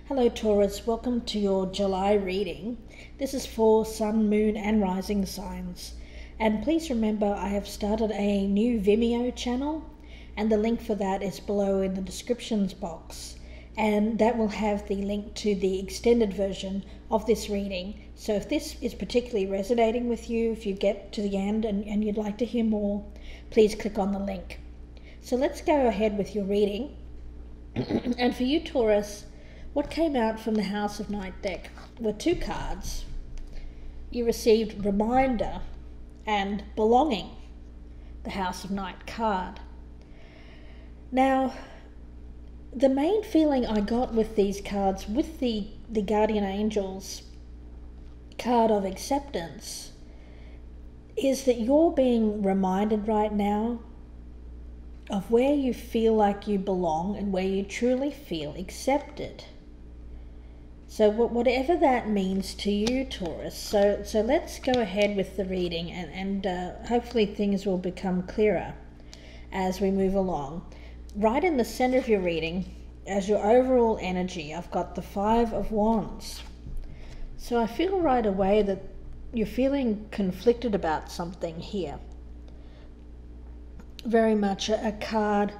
Hello Taurus, welcome to your July reading. This is for Sun, Moon and Rising signs. And please remember I have started a new Vimeo channel and the link for that is below in the descriptions box. And that will have the link to the extended version of this reading. So if this is particularly resonating with you, if you get to the end and you'd like to hear more, please click on the link. So let's go ahead with your reading. And for you Taurus, what came out from the House of Night deck were two cards. You received Reminder and Belonging, the House of Night card. Now, the main feeling I got with these cards, with the Guardian Angels card of acceptance, is that you're being reminded right now of where you feel like you belong and where you truly feel accepted. So whatever that means to you, Taurus. So let's go ahead with the reading and hopefully things will become clearer as we move along. Right in the center of your reading, as your overall energy, I've got the Five of Wands. So I feel right away that you're feeling conflicted about something here. Very much a card.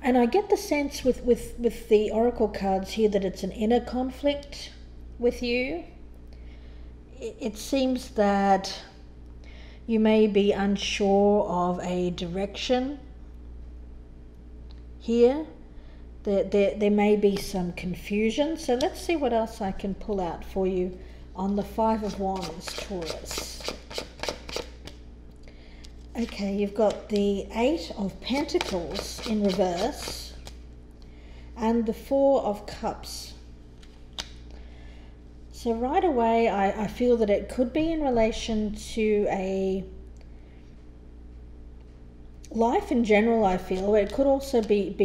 And I get the sense with the Oracle cards here that it's an inner conflict with you. It seems that you may be unsure of a direction here. There may be some confusion. So let's see what else I can pull out for you on the Five of Wands, Taurus. Okay, you've got the Eight of Pentacles in reverse and the Four of Cups. So right away, I feel that it could be in relation to a life in general, I feel. It could also be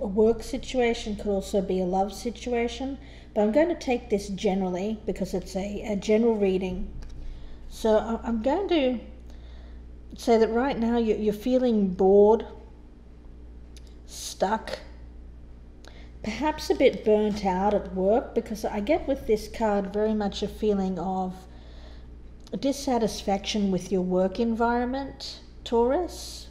a work situation, could also be a love situation. But I'm going to take this generally because it's a general reading. So I'm going to say that right now you're feeling bored, stuck, perhaps a bit burnt out at work, because I get with this card very much a feeling of dissatisfaction with your work environment, Taurus.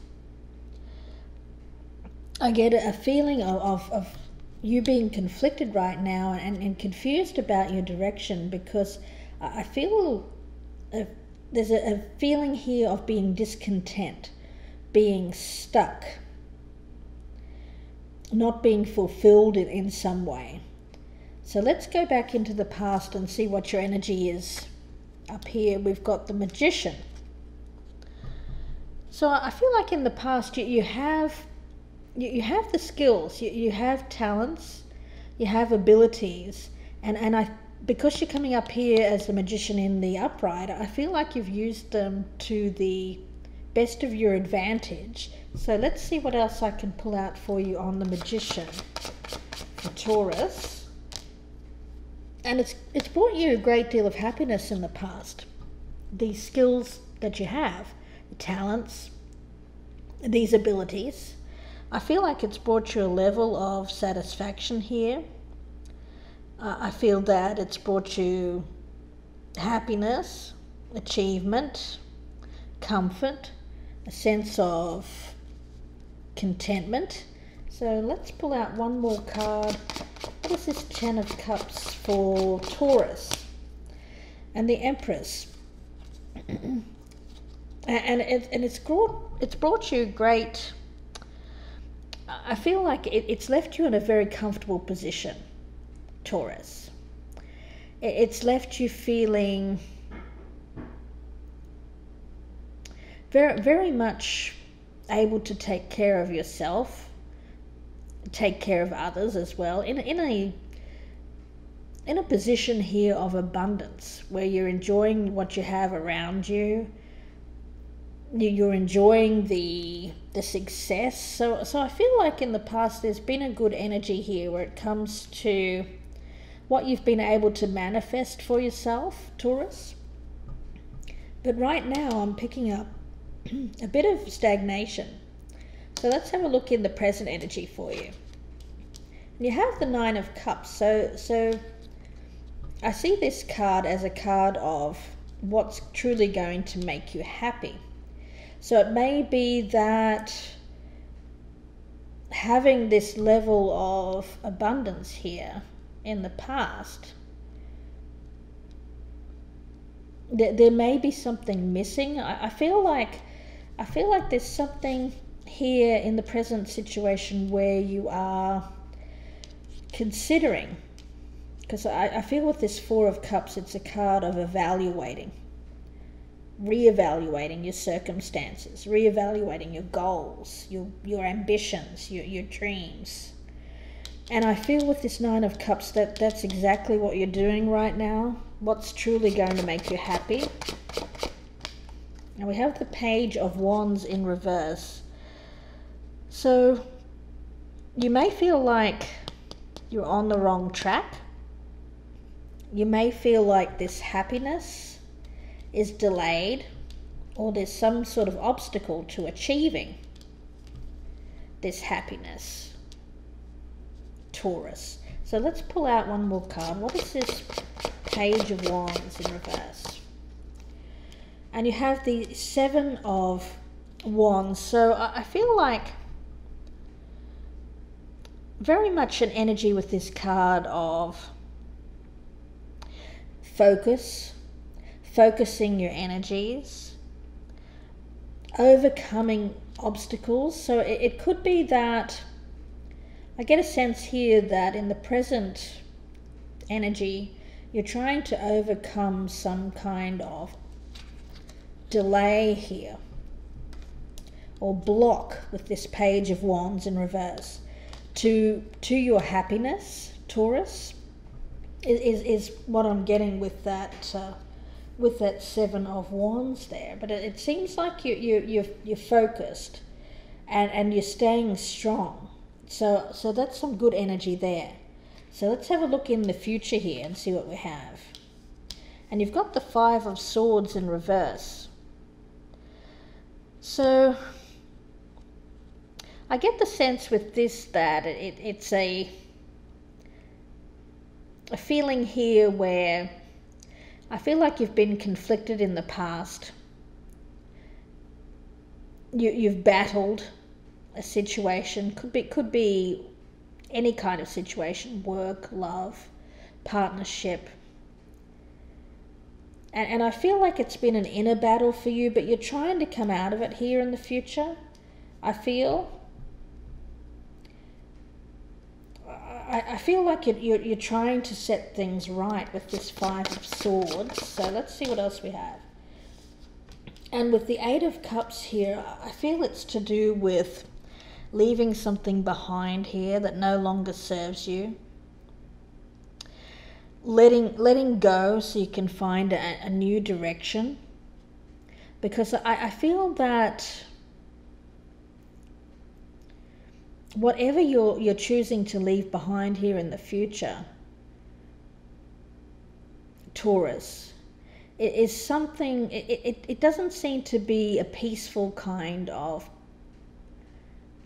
I get a feeling of you being conflicted right now and confused about your direction, because I feel there's a feeling here of being discontent, being stuck, not being fulfilled in some way. So let's go back into the past and see what your energy is. Up here we've got the Magician. So I feel like in the past you have the skills, you have talents, you have abilities, and because you're coming up here as the Magician in the upright, I feel like you've used them to the best of your advantage. So let's see what else I can pull out for you on the Magician for Taurus. And it's brought you a great deal of happiness in the past. These skills that you have, the talents, these abilities, I feel like it's brought you a level of satisfaction here. I feel that it's brought you happiness, achievement, comfort, a sense of contentment. So let's pull out one more card. What is this Ten of Cups for Taurus? And the Empress. And it's brought you great. I feel like it's left you in a very comfortable position, Taurus. It's left you feeling very, very much able to take care of yourself, take care of others as well, in a position here of abundance where you're enjoying what you have around you. You're enjoying the success. So I feel like in the past there's been a good energy here where it comes to what you've been able to manifest for yourself, Taurus. But right now I'm picking up a bit of stagnation. So let's have a look in the present energy for you. You have the Nine of Cups, so I see this card as a card of what's truly going to make you happy. So it may be that having this level of abundance here in the past, there may be something missing. I feel like there's something here in the present situation where you are considering, because I feel with this Four of Cups, it's a card of evaluating, reevaluating your circumstances, reevaluating your goals, your ambitions, your dreams. And I feel with this Nine of Cups that that's exactly what you're doing right now, what's truly going to make you happy. And we have the Page of Wands in reverse. So you may feel like you're on the wrong track. You may feel like this happiness is delayed, or there's some sort of obstacle to achieving this happiness, Taurus. So let's pull out one more card. What is this Page of Wands in reverse? And you have the Seven of Wands. So I feel like very much an energy with this card of focusing your energies, overcoming obstacles. So it could be that, I get a sense here that in the present energy, you're trying to overcome some kind of delay here, or block with this Page of Wands in reverse to your happiness, Taurus, is what I'm getting with that Seven of Wands there. But it seems like you're focused and you're staying strong. So that's some good energy there. So let's have a look in the future here and see what we have. And you've got the Five of Swords in reverse. So I get the sense with this that it's a feeling here where I feel like you've been conflicted in the past. You've battled a situation, could be any kind of situation, work, love, partnership. And I feel like it's been an inner battle for you, but you're trying to come out of it here in the future, I feel. I feel like you're trying to set things right with this Five of Swords. So let's see what else we have. And with the Eight of Cups here, I feel it's to do with leaving something behind here that no longer serves you. Letting go so you can find a new direction. Because I feel that whatever you're choosing to leave behind here in the future, Taurus, it is something, it doesn't seem to be a peaceful kind of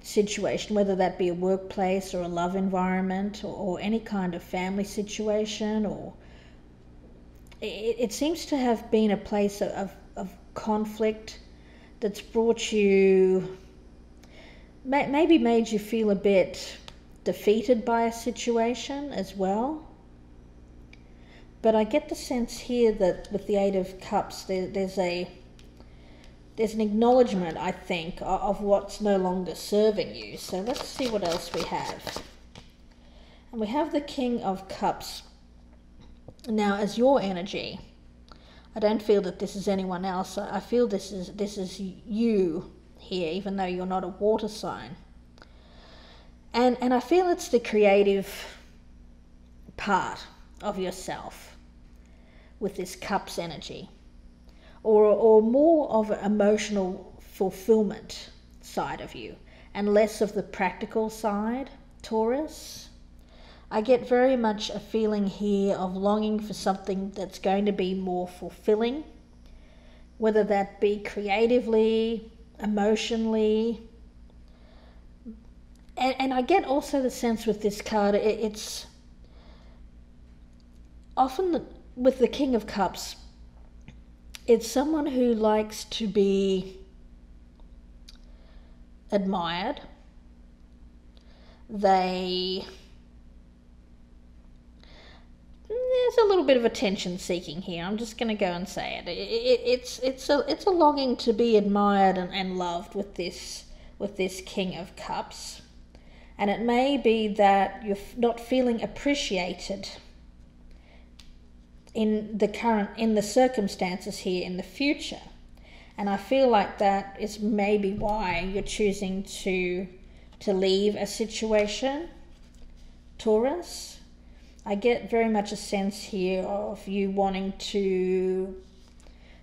situation, whether that be a workplace or a love environment or any kind of family situation, or it seems to have been a place of conflict that's brought you, maybe made you feel a bit defeated by a situation as well. But I get the sense here that with the Eight of Cups, there's an acknowledgement, I think, of what's no longer serving you. So let's see what else we have. And we have the King of Cups. Now, as your energy, I don't feel that this is anyone else. I feel this is you here, even though you're not a water sign. And I feel it's the creative part of yourself with this Cups energy, or more of an emotional fulfillment side of you and less of the practical side, Taurus. I get very much a feeling here of longing for something that's going to be more fulfilling, whether that be creatively, emotionally, And I get also the sense with this card, it's often with the King of Cups, it's someone who likes to be admired. There's a little bit of attention seeking here. I'm just going to go and say it. It's a longing to be admired and loved with this King of Cups. And it may be that you're not feeling appreciated in the circumstances here in the future. And I feel like that is maybe why you're choosing to leave a situation, Taurus. I get very much a sense here of you wanting to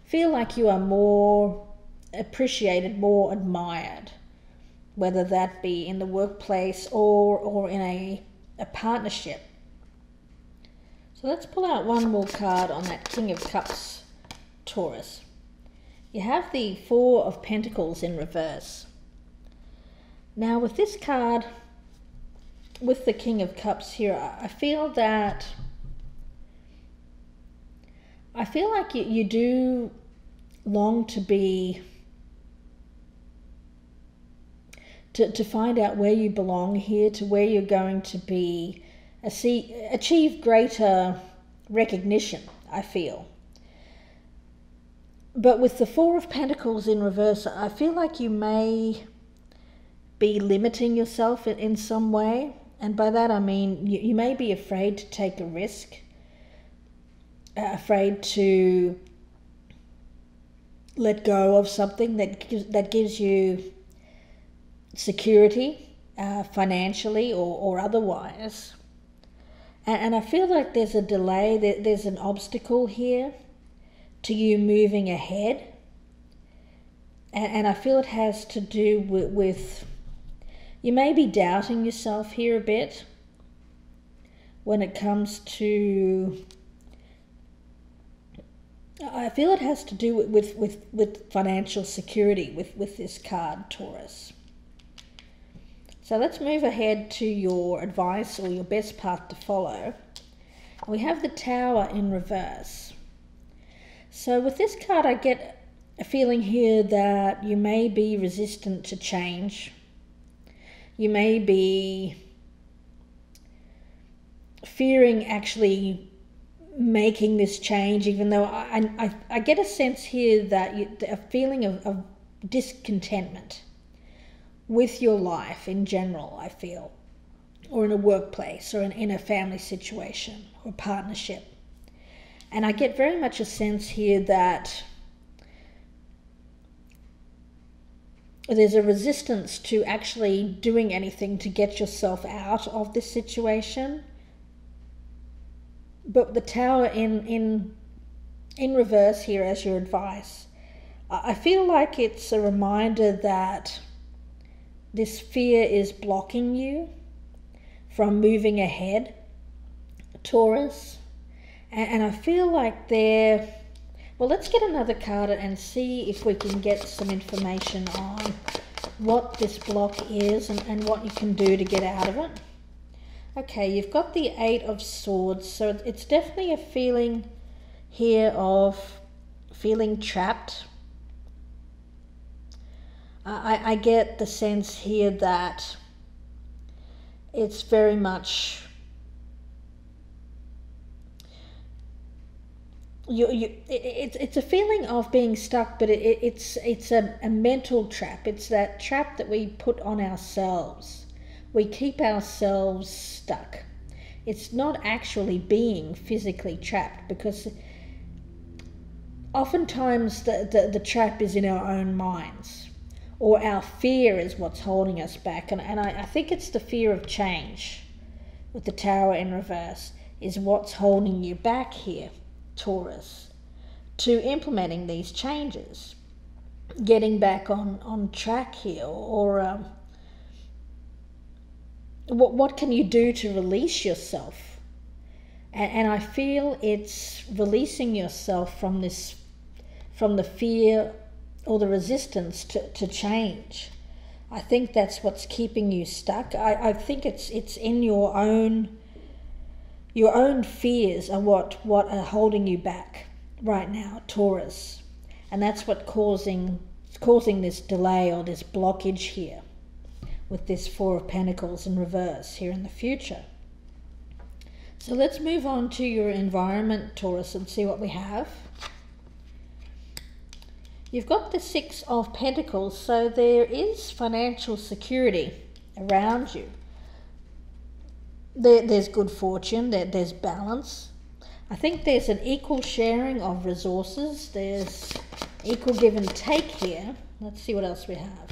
feel like you are more appreciated, more admired, whether that be in the workplace or in a partnership. So let's pull out one more card on that King of Cups, Taurus. You have the Four of Pentacles in reverse. Now with this card, with the King of Cups here, I feel like you do long to be, to find out where you belong here, to where you're going to be, achieve greater recognition, I feel. But with the Four of Pentacles in reverse, I feel like you may be limiting yourself in some way. And by that I mean you may be afraid to take a risk, afraid to let go of something that gives you security, financially or otherwise. And I feel like there's a delay, there's an obstacle here to you moving ahead. And I feel it has to do with you may be doubting yourself here a bit when it comes to, I feel it has to do with financial security with this card, Taurus. So let's move ahead to your advice or your best path to follow. We have the Tower in reverse. So with this card, I get a feeling here that you may be resistant to change. You may be fearing actually making this change, even though I get a sense here that a feeling of discontentment with your life in general, I feel, or in a workplace or in a family situation or partnership. And I get very much a sense here that there's a resistance to actually doing anything to get yourself out of this situation. But the Tower in reverse here as your advice, I feel like it's a reminder that this fear is blocking you from moving ahead, Taurus. And I feel like well, let's get another card and see if we can get some information on what this block is and what you can do to get out of it. Okay, you've got the Eight of Swords, so it's definitely a feeling here of feeling trapped. I get the sense here that it's very much it's a feeling of being stuck, but it's a mental trap. It's that trap that we put on ourselves. We keep ourselves stuck. It's not actually being physically trapped, because oftentimes the trap is in our own minds, or our fear is what's holding us back. And I think it's the fear of change with the Tower in reverse is what's holding you back here, Taurus, to implementing these changes, getting back on track here, or what can you do to release yourself? And I feel it's releasing yourself from the fear or the resistance to change. I think that's what's keeping you stuck. I think it's in your own fears are what are holding you back right now, Taurus. And that's what causing this delay or this blockage here with this Four of Pentacles in reverse here in the future. So let's move on to your environment, Taurus, and see what we have. You've got the Six of Pentacles, so there is financial security around you. There's good fortune, there's balance. I think there's an equal sharing of resources. There's equal give and take here. Let's see what else we have.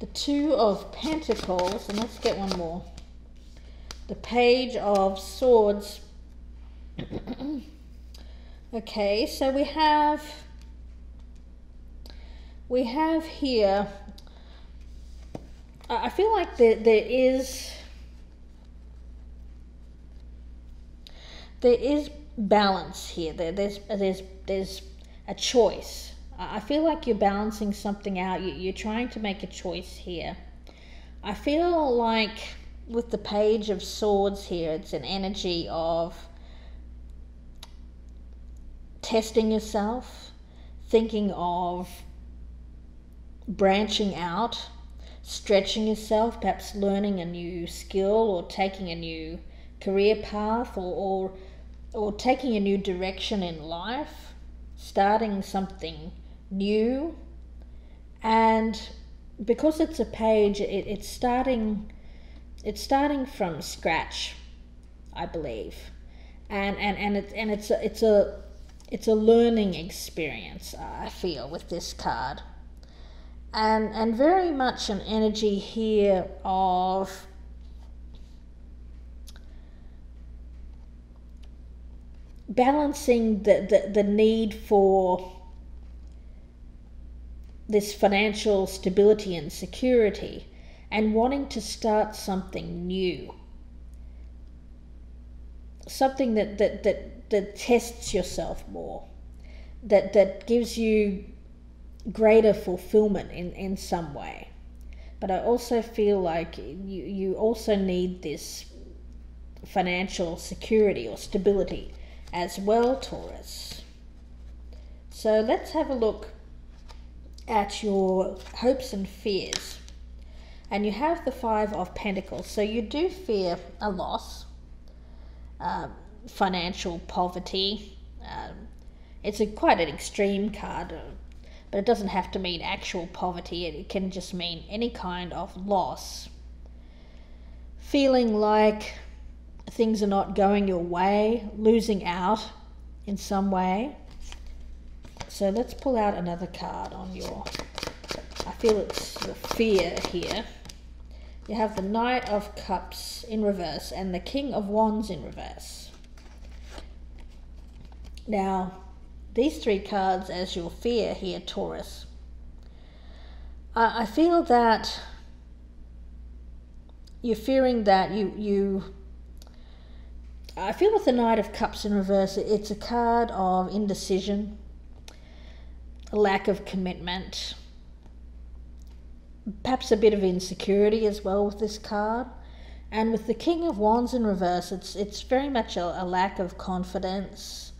The Two of Pentacles, and let's get one more. The Page of Swords. Okay, so we have here, I feel like there is balance here. There's a choice. I feel like you're balancing something out. You're trying to make a choice here. I feel like with the Page of Swords here, it's an energy of testing yourself, thinking of branching out, stretching yourself, perhaps learning a new skill or taking a new career path or taking a new direction in life, starting something new. And because it's a page, it's starting from scratch, I believe, and it's a learning experience, I feel, with this card. And very much an energy here of balancing the need for this financial stability and security and wanting to start something new. Something that tests yourself more, that gives you greater fulfillment in some way. But I also feel like you also need this financial security or stability as well, Taurus. So let's have a look at your hopes and fears. And you have the Five of Pentacles. So you do fear a loss, financial poverty. It's quite an extreme card, but it doesn't have to mean actual poverty. It can just mean any kind of loss. Feeling like things are not going your way, losing out in some way. So let's pull out another card on I feel it's your fear here. You have the Knight of Cups in reverse and the King of Wands in reverse. Now, these three cards as your fear here, Taurus. I feel that you're fearing that I feel with the Knight of Cups in reverse, it's a card of indecision, a lack of commitment, perhaps a bit of insecurity as well with this card. And with the King of Wands in reverse, it's very much a lack of confidence,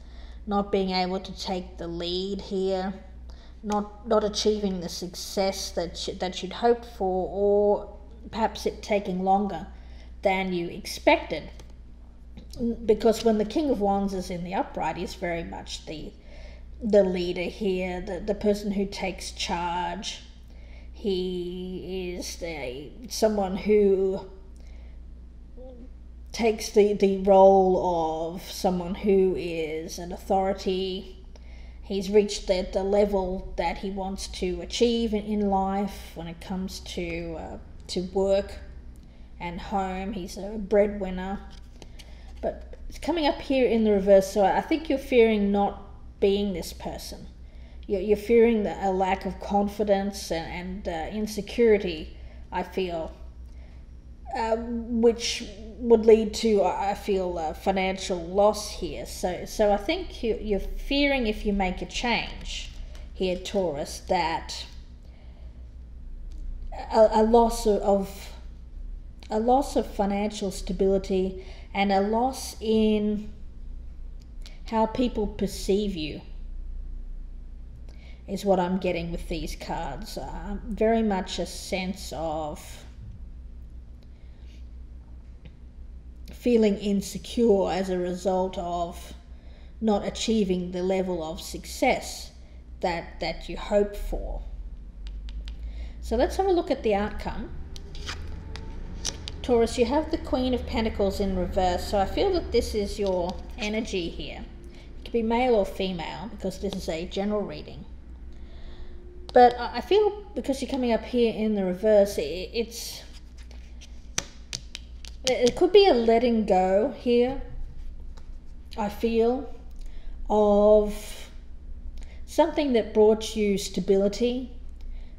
not being able to take the lead here, not achieving the success that you'd hoped for, or perhaps it taking longer than you expected. Because when the King of Wands is in the upright, he's very much the leader here, the person who takes charge. He is someone who takes the role of someone who is an authority. He's reached the level that he wants to achieve in life when it comes to work and home. He's a breadwinner. But it's coming up here in the reverse, so I think you're fearing not being this person. You're fearing a lack of confidence and insecurity, I feel, which would lead to, I feel, financial loss here. So I think you're fearing if you make a change here, Taurus, that a loss a loss of financial stability, and a loss in how people perceive you is what I'm getting with these cards. Very much a sense of feeling insecure as a result of not achieving the level of success that you hope for. So let's have a look at the outcome. Taurus, you have the Queen of Pentacles in reverse, so I feel that this is your energy here. It could be male or female because this is a general reading. But I feel because you're coming up here in the reverse, it could be a letting go here, I feel, of something that brought you stability,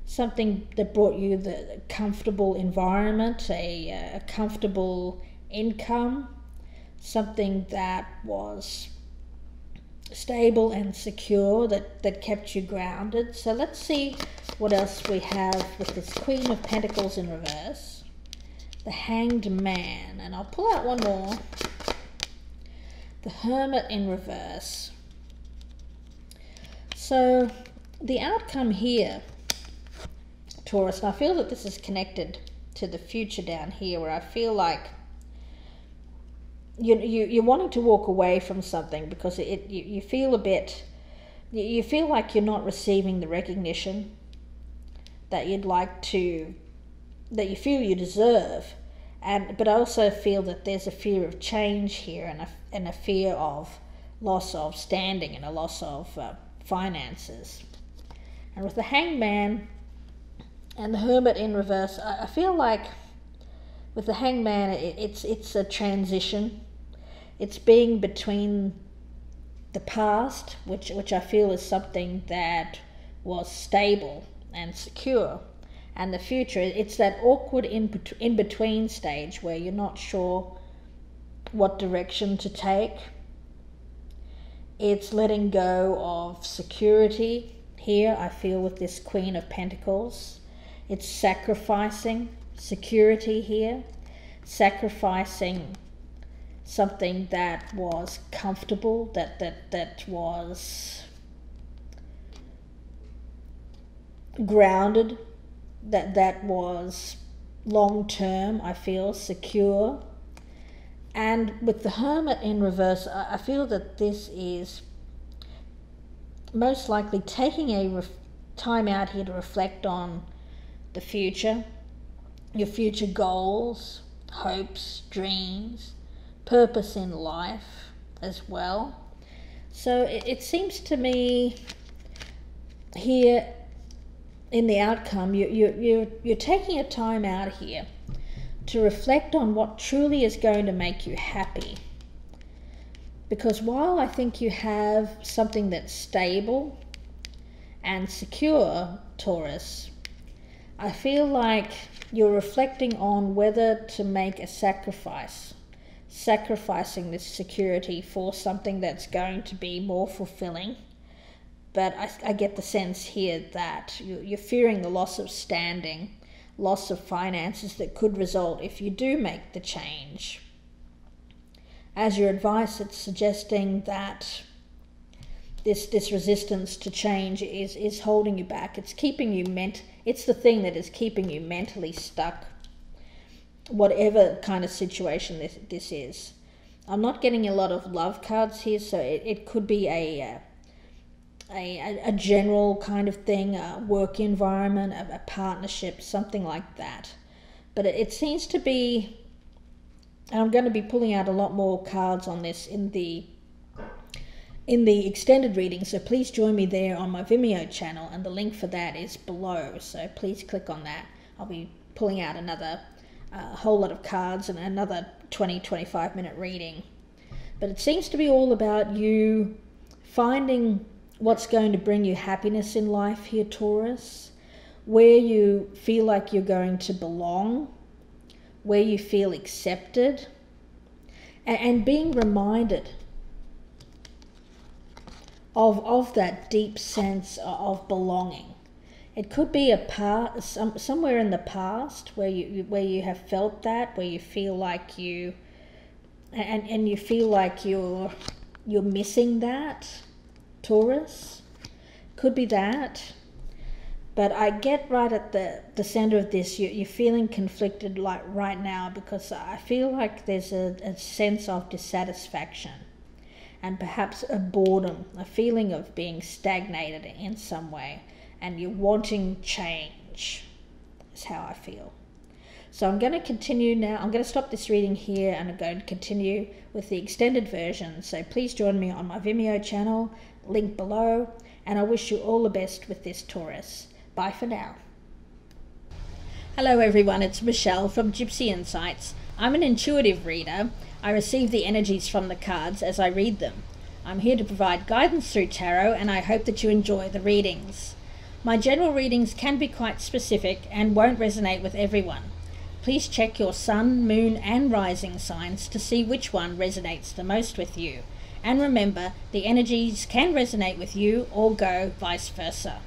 something that brought you the comfortable environment, a comfortable income, something that was stable and secure, that kept you grounded. So let's see what else we have with this Queen of Pentacles in reverse, the Hanged Man, and I'll pull out one more, the Hermit in reverse. So the outcome here, Taurus, and I feel that this is connected to the future down here, where I feel like you're wanting to walk away from something because you feel a bit, you feel like you're not receiving the recognition that you'd like to, that you feel you deserve, but I also feel that there's a fear of change here, and a fear of loss of standing and a loss of finances. And with the Hanged Man and the Hermit in reverse, I feel like with the Hanged Man, it's a transition. It's being between the past, which I feel is something that was stable and secure, and the future. It's that awkward in-between stage where you're not sure what direction to take. It's letting go of security here, I feel, with this Queen of Pentacles. It's sacrificing security here, sacrificing something that was comfortable, that was grounded, that was long-term, I feel, secure. And with the Hermit in reverse, I feel that this is most likely taking a time out here to reflect on the future, your future goals, hopes, dreams, purpose in life as well. So it seems to me here in the outcome, you're taking a time out here to reflect on what truly is going to make you happy. Because while I think you have something that's stable and secure, Taurus, I feel like you're reflecting on whether to make a sacrifice, sacrificing this security for something that's going to be more fulfilling. But I get the sense here that you're fearing the loss of standing, loss of finances that could result if you do make the change. As your advice, it's suggesting that this resistance to change is holding you back. It's keeping you it's the thing that is keeping you mentally stuck, whatever kind of situation this is. I'm not getting a lot of love cards here, so it could be a general kind of thing, a work environment, a partnership, something like that. But it seems to be, and I'm going to be pulling out a lot more cards on this in the extended reading, so please join me there on my Vimeo channel, and the link for that is below, so please click on that. I'll be pulling out another whole lot of cards and another 20-25 minute reading. But it seems to be all about you finding what's going to bring you happiness in life here, Taurus, where you feel like you're going to belong, where you feel accepted, and being reminded of that deep sense of belonging. It could be somewhere in the past where you have felt that, where you feel like you feel like you're missing that, Taurus. Could be that. But I get right at the center of this, you're feeling conflicted like right now, because I feel like there's a sense of dissatisfaction and perhaps a boredom, a feeling of being stagnated in some way, and you're wanting change, is how I feel. So I'm going to continue now. I'm going to stop this reading here and I'm going to continue with the extended version. So please join me on my Vimeo channel, link below, and I wish you all the best with this, Taurus. Bye for now. Hello everyone, it's Michelle from Gypsy Insights. I'm an intuitive reader. I receive the energies from the cards as I read them. I'm here to provide guidance through tarot, and I hope that you enjoy the readings. My general readings can be quite specific and won't resonate with everyone. Please check your sun, moon and rising signs to see which one resonates the most with you. And remember, the energies can resonate with you or go vice versa.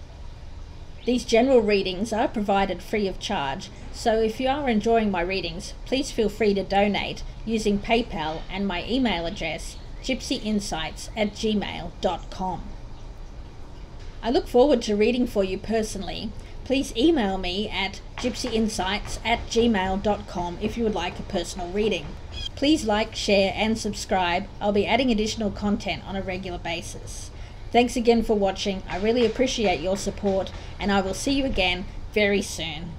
These general readings are provided free of charge, so if you are enjoying my readings, please feel free to donate using PayPal and my email address, gypsyinsights@gmail.com. I look forward to reading for you personally. Please email me at gypsyinsights@gmail.com if you would like a personal reading. Please like, share and subscribe. I'll be adding additional content on a regular basis. Thanks again for watching. I really appreciate your support, and I will see you again very soon.